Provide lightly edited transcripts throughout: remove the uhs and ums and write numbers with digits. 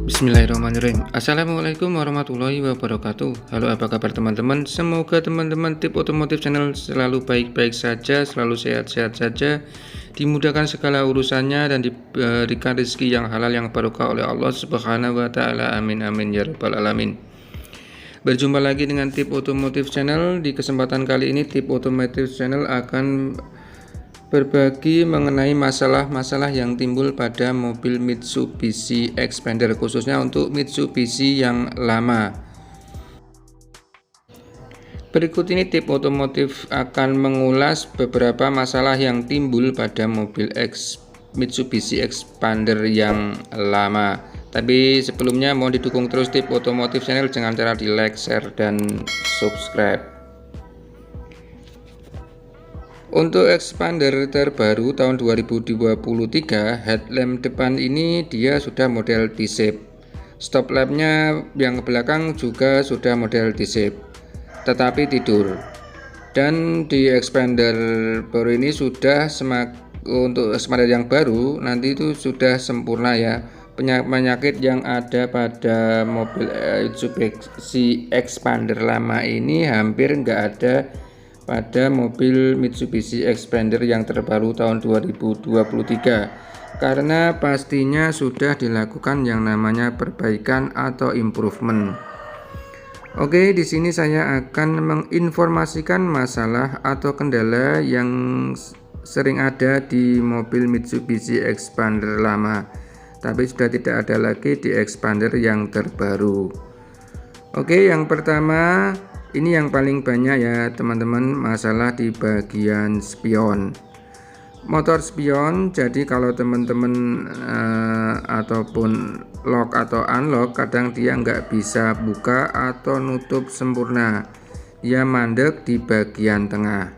Bismillahirrahmanirrahim. Assalamualaikum warahmatullahi wabarakatuh. Halo, apa kabar teman-teman? Semoga teman-teman Tip Otomotif Channel selalu baik-baik saja, selalu sehat-sehat saja, dimudahkan segala urusannya dan diberikan rezeki yang halal yang barokah oleh Allah Subhanahu wa taala. Amin amin ya rabbal alamin. Berjumpa lagi dengan Tip Otomotif Channel. Di kesempatan kali ini Tip Otomotif Channel akan berbagi mengenai masalah-masalah yang timbul pada mobil Mitsubishi Xpander, khususnya untuk Mitsubishi yang lama. Berikut ini Tip Otomotif akan mengulas beberapa masalah yang timbul pada mobil Mitsubishi Xpander yang lama. Tapi sebelumnya mohon didukung terus Tip Otomotif Channel dengan cara di like, share, dan subscribe. Untuk Xpander terbaru tahun 2023, headlamp depan ini dia sudah model T-shape. Stop lampnya yang belakang juga sudah model T-shape, tetapi tidur. Dan di Xpander baru ini sudah untuk Xpander yang baru nanti itu sudah sempurna ya. Penyakit yang ada pada mobil Mitsubishi Xpander lama ini hampir nggak ada pada mobil Mitsubishi Xpander yang terbaru tahun 2023, karena pastinya sudah dilakukan yang namanya perbaikan atau improvement. Oke, di sini saya akan menginformasikan masalah atau kendala yang sering ada di mobil Mitsubishi Xpander lama, tapi sudah tidak ada lagi di Xpander yang terbaru. Oke, yang pertama, ini yang paling banyak ya teman-teman, masalah di bagian spion. Motor spion, jadi kalau teman-teman ataupun lock atau unlock, kadang dia nggak bisa buka atau nutup sempurna, dia mandek di bagian tengah.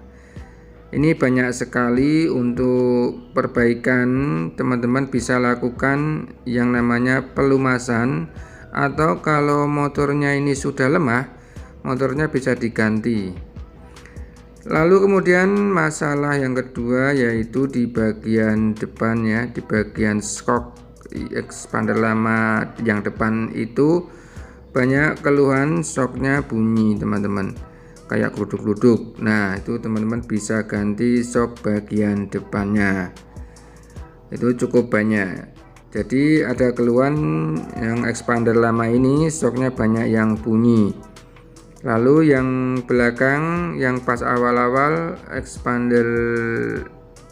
Ini banyak sekali. Untuk perbaikan, teman-teman bisa lakukan yang namanya pelumasan, atau kalau motornya ini sudah lemah, motornya bisa diganti. Lalu kemudian masalah yang kedua yaitu di bagian depan ya, di bagian shock Xpander lama yang depan itu banyak keluhan shocknya bunyi teman-teman, kayak gluduk-gluduk. Nah itu teman-teman bisa ganti shock bagian depannya, itu cukup banyak. Jadi ada keluhan yang Xpander lama ini shocknya banyak yang bunyi. Lalu yang belakang, yang pas awal-awal Xpander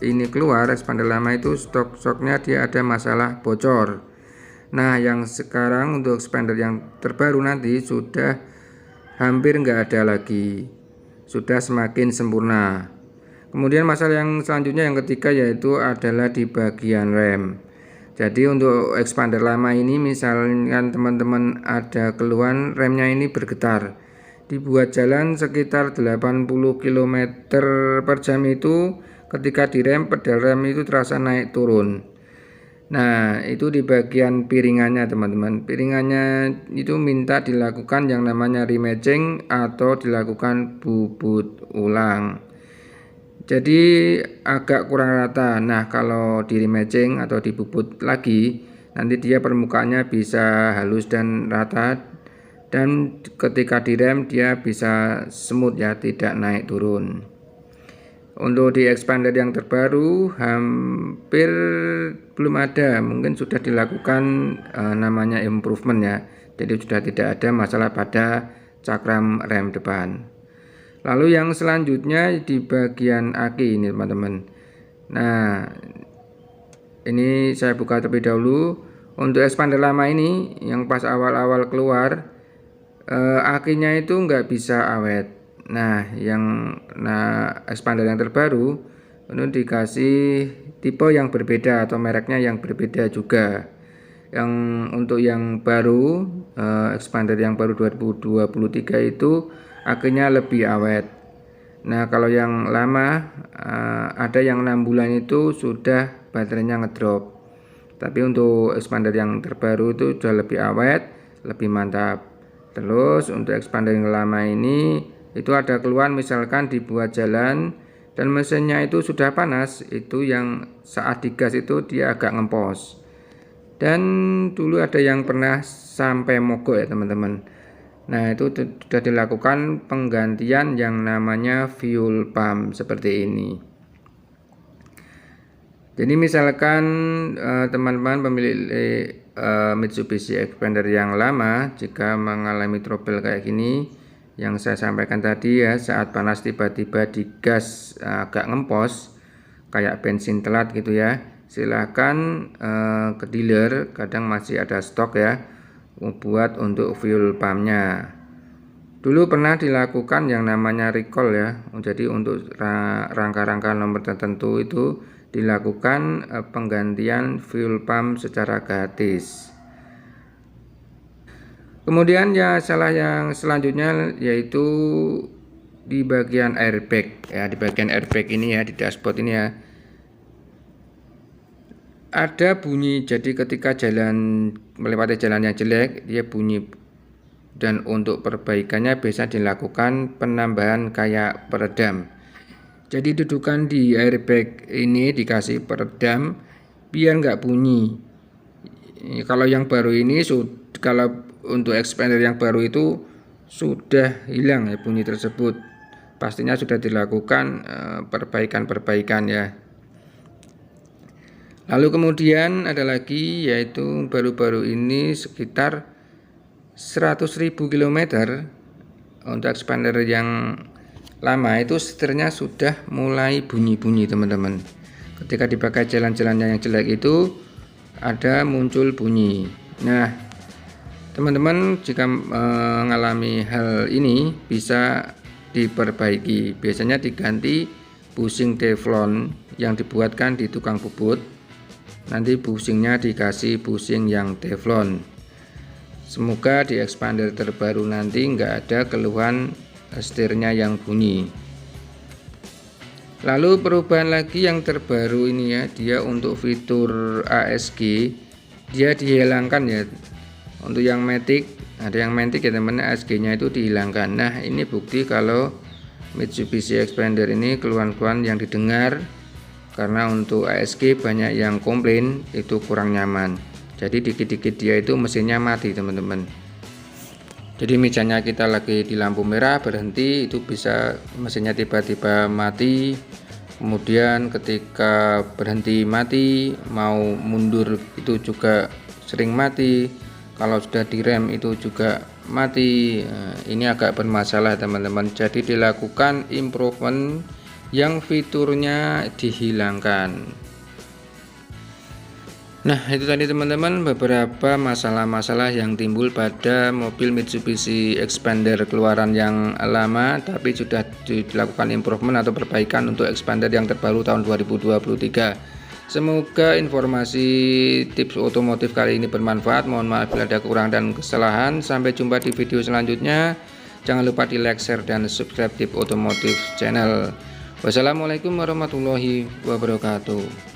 ini keluar, Xpander lama itu shocknya dia ada masalah bocor. Nah yang sekarang untuk Xpander yang terbaru nanti sudah hampir nggak ada lagi, sudah semakin sempurna. Kemudian masalah yang selanjutnya yang ketiga yaitu adalah di bagian rem. Jadi untuk Xpander lama ini, misalkan teman-teman ada keluhan remnya ini bergetar, dibuat jalan sekitar 80 km per jam itu, ketika direm, pedal rem itu terasa naik turun. Nah itu di bagian piringannya teman-teman, piringannya itu minta dilakukan yang namanya rematching atau dilakukan bubut ulang, jadi agak kurang rata. Nah kalau di rematching atau dibubut lagi, nanti dia permukaannya bisa halus dan rata, dan ketika direm dia bisa smooth ya, tidak naik turun. Untuk di Xpander yang terbaru hampir belum ada, mungkin sudah dilakukan namanya improvement ya, jadi sudah tidak ada masalah pada cakram rem depan. Lalu yang selanjutnya di bagian aki ini teman-teman. Nah ini saya buka terlebih dahulu. Untuk Xpander lama ini yang pas awal-awal keluar, akinya itu nggak bisa awet. Nah Xpander yang terbaru ini dikasih tipe yang berbeda atau mereknya yang berbeda juga. Yang untuk yang baru, Xpander yang baru 2023 itu akinya lebih awet. Nah kalau yang lama ada yang 6 bulan itu sudah baterainya ngedrop. Tapi untuk Xpander yang terbaru itu sudah lebih awet, lebih mantap. Terus untuk Xpander yang lama ini itu ada keluhan, misalkan dibuat jalan dan mesinnya itu sudah panas, itu yang saat digas itu dia agak ngempos. Dan dulu ada yang pernah sampai mogok ya teman-teman. Nah, itu sudah dilakukan penggantian yang namanya fuel pump seperti ini. Jadi misalkan teman-teman pemilik Mitsubishi Xpander yang lama, jika mengalami trouble kayak gini yang saya sampaikan tadi ya, saat panas tiba-tiba digas agak ngempos kayak bensin telat gitu ya, silahkan ke dealer, kadang masih ada stok ya buat untuk fuel pumpnya. Dulu pernah dilakukan yang namanya recall ya, jadi untuk rangka-rangka nomor tertentu itu dilakukan penggantian fuel pump secara gratis. Kemudian ya salah yang selanjutnya yaitu di bagian airbag ya, di bagian airbag ini ya, di dashboard ini ya ada bunyi. Jadi ketika melewati jalan yang jelek dia bunyi, dan untuk perbaikannya biasa dilakukan penambahan kayak peredam. Jadi dudukan di airbag ini dikasih peredam biar nggak bunyi. Kalau yang baru ini, kalau untuk Xpander yang baru itu sudah hilang ya bunyi tersebut. Pastinya sudah dilakukan perbaikan-perbaikan ya. Lalu kemudian ada lagi yaitu baru-baru ini sekitar 100.000 km untuk Xpander yang lama itu setirnya sudah mulai bunyi-bunyi teman-teman. Ketika dipakai jalan-jalannya yang jelek itu ada muncul bunyi. Nah teman-teman jika mengalami hal ini bisa diperbaiki, biasanya diganti bushing teflon yang dibuatkan di tukang bubut. Nanti bushingnya dikasih bushing yang teflon. Semoga di Xpander terbaru nanti nggak ada keluhan setirnya yang bunyi. Lalu perubahan lagi yang terbaru ini ya, dia untuk fitur ASG dia dihilangkan ya. Untuk yang Matic, ada yang Matic ya teman, ASG nya itu dihilangkan. Nah ini bukti kalau Mitsubishi Xpander ini keluhan-keluhan yang didengar, karena untuk ASG banyak yang komplain itu kurang nyaman. Jadi dikit-dikit dia itu mesinnya mati teman-teman. Jadi misalnya kita lagi di lampu merah berhenti, itu bisa mesinnya tiba-tiba mati. Kemudian ketika berhenti mati, mau mundur itu juga sering mati. Kalau sudah direm itu juga mati. Nah, ini agak bermasalah teman-teman. Jadi dilakukan improvement yang fiturnya dihilangkan. Nah itu tadi teman-teman beberapa masalah-masalah yang timbul pada mobil Mitsubishi Xpander keluaran yang lama, tapi sudah dilakukan improvement atau perbaikan untuk Xpander yang terbaru tahun 2023. Semoga informasi tips otomotif kali ini bermanfaat. Mohon maaf bila ada kekurangan dan kesalahan. Sampai jumpa di video selanjutnya. Jangan lupa di like, share, dan subscribe Tips Otomotif channel. Wassalamualaikum warahmatullahi wabarakatuh.